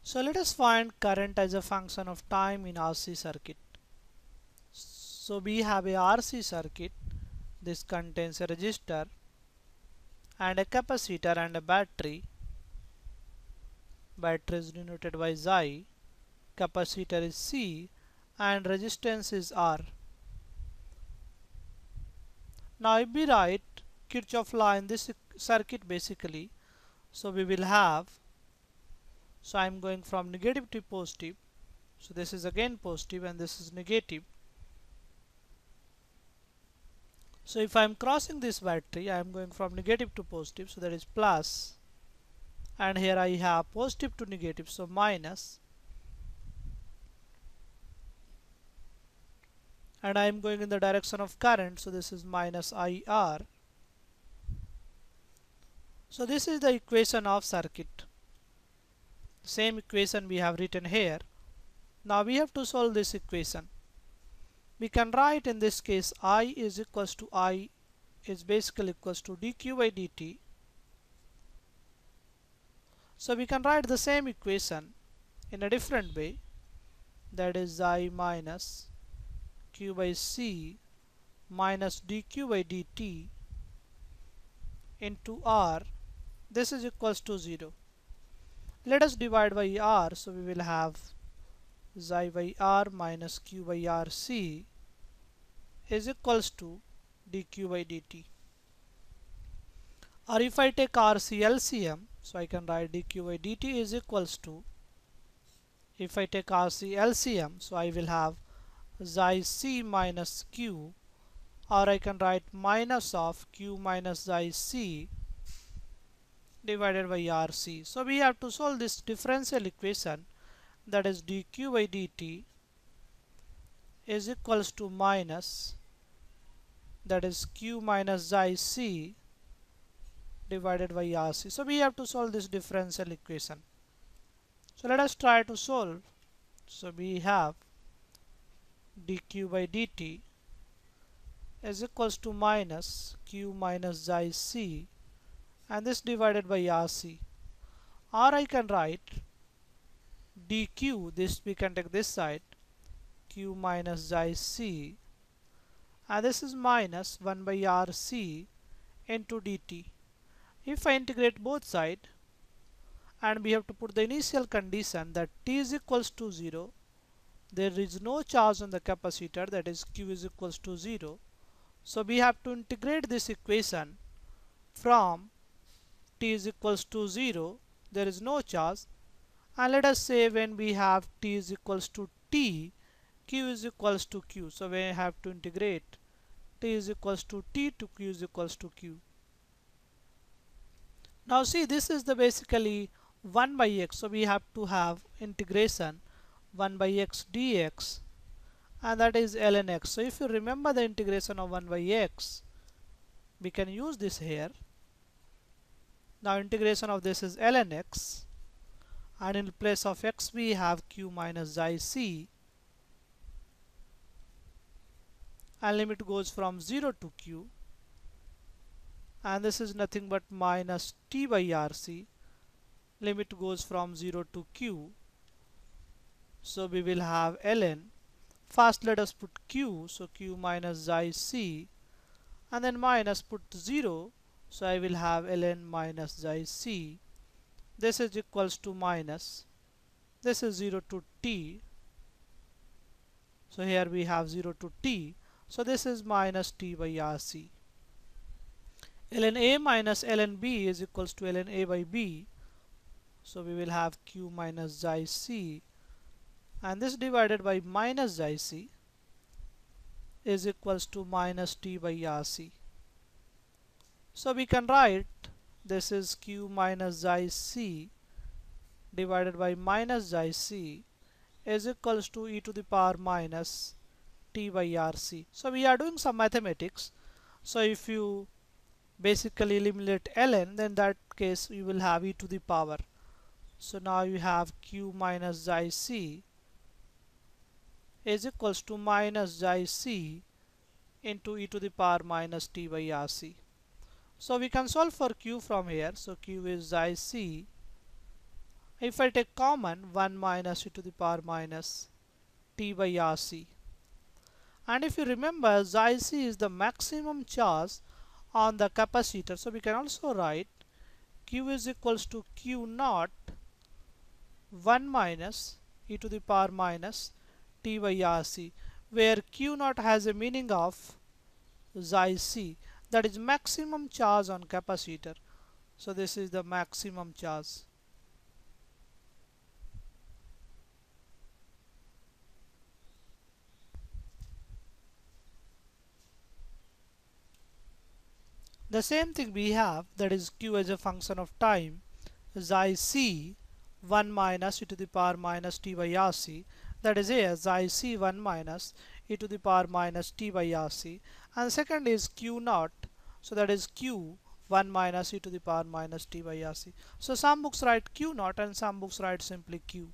So let us find current as a function of time in RC circuit. So we have a RC circuit. This contains a resistor and a capacitor and a battery. Battery is denoted by Xi, capacitor is C, and resistance is R. Now if we write Kirchhoff law in this circuit basically, so we will have, so I am going from negative to positive, so this is again positive and this is negative. So if I am crossing this battery, I am going from negative to positive, so that is plus, and here I have positive to negative, so minus, and I am going in the direction of current, so this is minus IR. So this is the equation of circuit. Same equation we have written here. Now we have to solve this equation. We can write in this case I is equals to I is basically equals to dq by dt. So we can write the same equation in a different way, that is I minus q by c minus dq by dt into r. This is equals to 0. Let us divide by r, so we will have xi by r minus q by rc is equals to dq by dt. Or if I take RC LCM, so I can write dq by dt is equals to, if I take RC LCM, so I will have xi c minus q, or I can write minus of q minus xi c divided by RC. So we have to solve this differential equation, that is dq by dt is equals to minus, that is q minus xi c divided by RC. So we have to solve this differential equation. So let us try to solve. So we have dq by dt is equals to minus q minus xi c, and this divided by RC. Or I can write dq, this we can take this side, q minus xi c, and this is minus 1 by RC into dt. If I integrate both sides, and we have to put the initial condition that t is equals to 0, there is no charge on the capacitor, that is q is equals to 0. So we have to integrate this equation from t is equals to 0, there is no charge, and let us say when we have t is equals to t, q is equals to q. So we have to integrate t is equals to t to q is equals to q. Now see, this is the basically 1 by x, so we have to have integration 1 by x dx, and that is ln x. So if you remember the integration of 1 by x, we can use this here. Now integration of this is ln x, and in place of x we have q minus xi c, and limit goes from 0 to q, and this is nothing but minus t by rc, limit goes from 0 to q. So we will have ln, first let us put q, so q minus xi c, and then minus put 0, so I will have ln minus xi c. This is equals to minus, this is 0 to t, so here we have 0 to t, so this is minus t by rc. Ln a minus ln b is equals to ln a by b, so we will have q minus xi c, and this divided by minus xi c is equals to minus t by rc. So we can write this is q minus xi c divided by minus xi c is equals to e to the power minus t by rc. So we are doing some mathematics. So if you basically eliminate ln, then in that case you will have e to the power. So now you have q minus xi c is equals to minus xi c into e to the power minus t by rc. So we can solve for q from here. So q is xi c If I take common 1 minus e to the power minus t by RC, and if you remember xi c is the maximum charge on the capacitor, so we can also write q is equals to q naught 1 minus e to the power minus t by RC, where q naught has a meaning of xi c, that is maximum charge on capacitor. So this is the maximum charge. The same thing we have, that is q as a function of time, xi c 1 minus e to the power minus t by RC, that is here xi c 1 minus e to the power minus t by RC, and second is q naught, so that is q 1 minus e to the power minus t by RC. So some books write q naught and some books write simply q.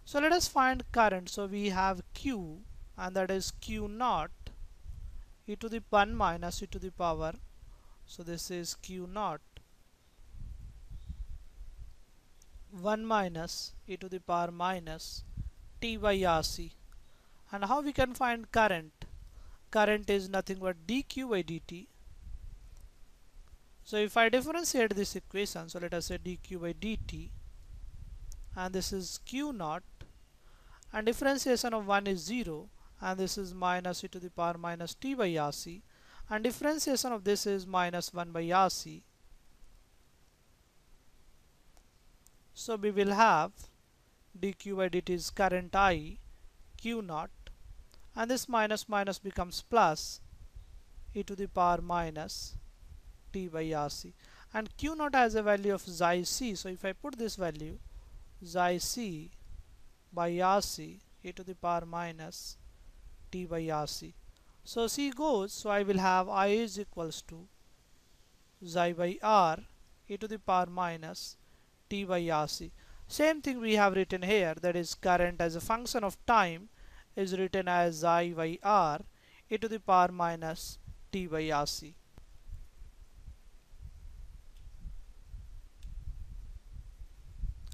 So let us find current. So we have q, and that is q naught e to the 1 minus e to the power, so this is q naught 1 minus e to the power minus t by RC. And how we can find current? Current is nothing but dq by dt. So if I differentiate this equation, so let us say dq by dt, and this is q naught, and differentiation of 1 is 0, and this is minus e to the power minus t by RC, and differentiation of this is minus 1 by RC. So we will have dq by dt is current I q naught, and this minus minus becomes plus e to the power minus t by RC, and q naught has a value of xi c. So if I put this value xi c by RC e to the power minus t by RC, so c goes, so I will have I is equals to xi by r e to the power minus t by RC. Same thing we have written here, that is current as a function of time is written as I by r e to the power minus t by RC.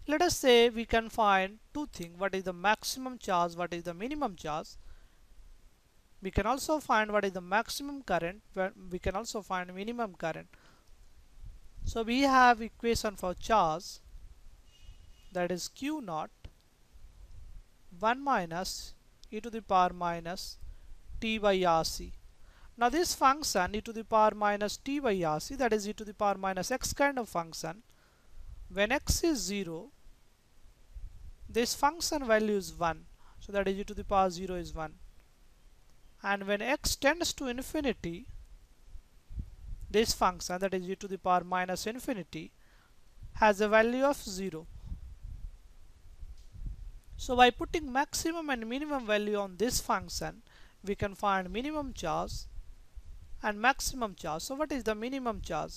Let us say we can find two things, what is the maximum charge, what is the minimum charge. We can also find what is the maximum current, we can also find minimum current. So we have equation for charge, that is q naught 1 minus e to the power minus t by RC. Now this function e to the power minus t by RC, that is e to the power minus x kind of function, when x is 0, this function value is 1, so that is e to the power 0 is 1, and when x tends to infinity, this function, that is e to the power minus infinity, has a value of 0. So by putting maximum and minimum value on this function, we can find minimum charge and maximum charge. So what is the minimum charge?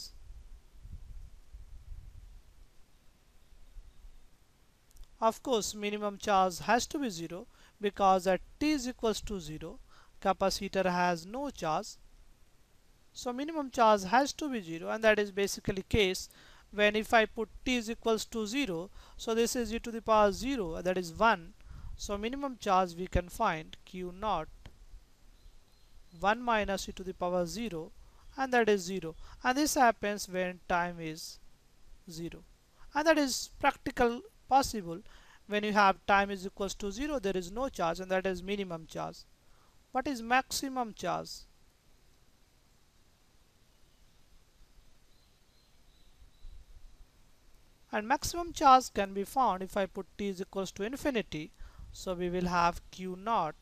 Of course minimum charge has to be 0, because at t is equals to 0, capacitor has no charge. So minimum charge has to be 0, and that is basically case when if I put t is equals to 0, so this is e to the power 0, that is 1. So minimum charge we can find q naught 1 minus e to the power 0, and that is 0, and this happens when time is 0, and that is practical possible. When you have time is equals to 0, there is no charge, and that is minimum charge. What is maximum charge? And maximum charge can be found if I put t is equals to infinity. So we will have q naught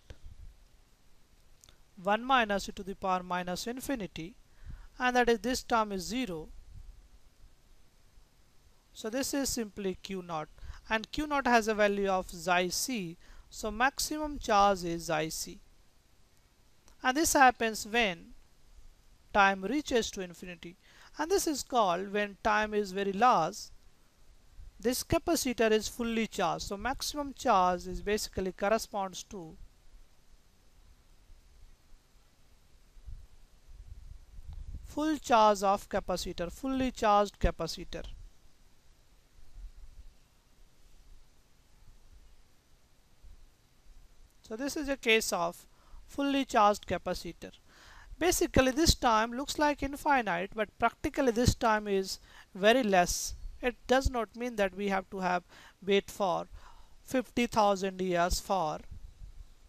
1 minus e to the power minus infinity, and that is this term is 0. So this is simply q naught, and q naught has a value of xi c. So maximum charge is xi c, and this happens when time reaches to infinity, and this is called when time is very large, this capacitor is fully charged. So maximum charge is basically corresponds to full charge of capacitor, fully charged capacitor. So this is a case of fully charged capacitor. Basically this time looks like infinite, but practically this time is very less. It does not mean that we have to have wait for 50,000 years for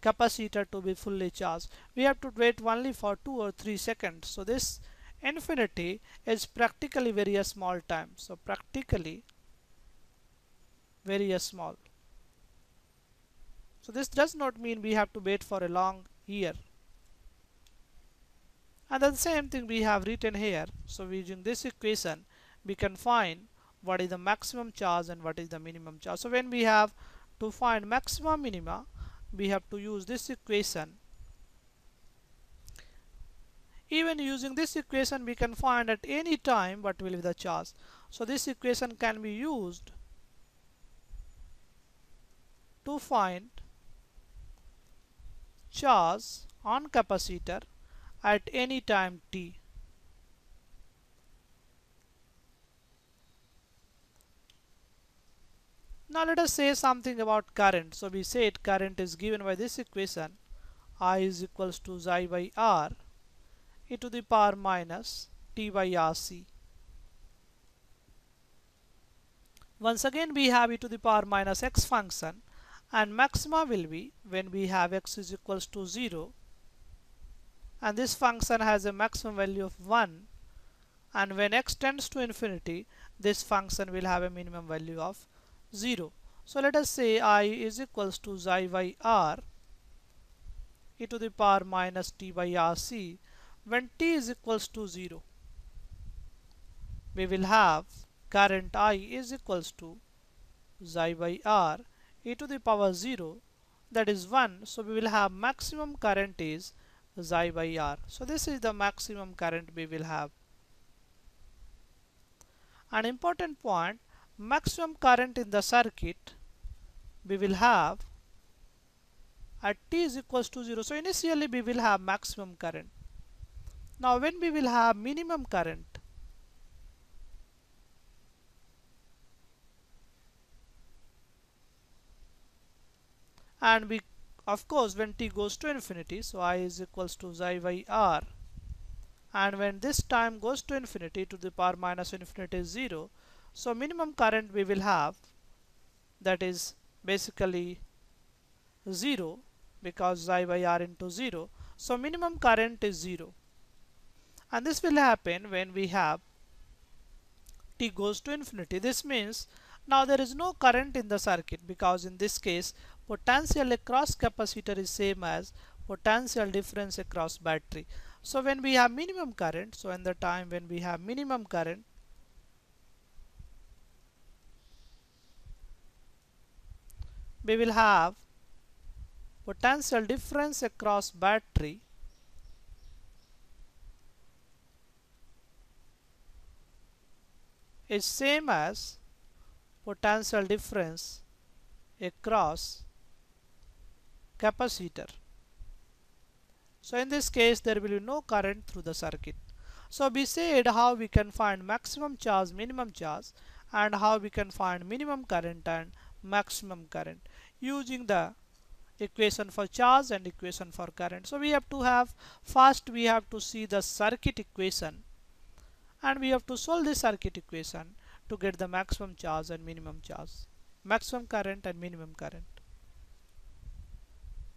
capacitor to be fully charged. We have to wait only for 2 or 3 seconds. So this infinity is practically very small time. So practically very small. So this does not mean we have to wait for a long year. And then the same thing we have written here. So using this equation we can find what is the maximum charge and what is the minimum charge. So when we have to find maximum minima, we have to use this equation. Even using this equation we can find at any time what will be the charge. So this equation can be used to find charge on capacitor at any time t. Now let us say something about current. So we said current is given by this equation, I is equals to xi by r e to the power minus t by rc. Once again we have e to the power minus x function, and maxima will be when we have x is equals to 0, and this function has a maximum value of 1, and when x tends to infinity this function will have a minimum value of 0. So let us say I is equals to xi by r e to the power minus t by rc. When t is equals to 0, we will have current I is equals to xi by r e to the power 0, that is 1. So we will have maximum current is xi by r. So this is the maximum current we will have. An important point, maximum current in the circuit we will have at t is equals to 0. So initially we will have maximum current. Now when we will have minimum current, and we of course when t goes to infinity, so I is equals to xi by r, and when this time goes to infinity to the power minus infinity is 0, so minimum current we will have, that is basically 0, because xi by r into 0. So minimum current is 0, and this will happen when we have t goes to infinity. This means now there is no current in the circuit, because in this case potential across capacitor is same as potential difference across battery. So when we have minimum current, so in the time when we have minimum current, we will have potential difference across battery is same as potential difference across capacitor. So in this case there will be no current through the circuit. So we said how we can find maximum charge, minimum charge, and how we can find minimum current and maximum current using the equation for charge and equation for current. So we have to have, first we have to see the circuit equation, and we have to solve this circuit equation to get the maximum charge and minimum charge, maximum current and minimum current.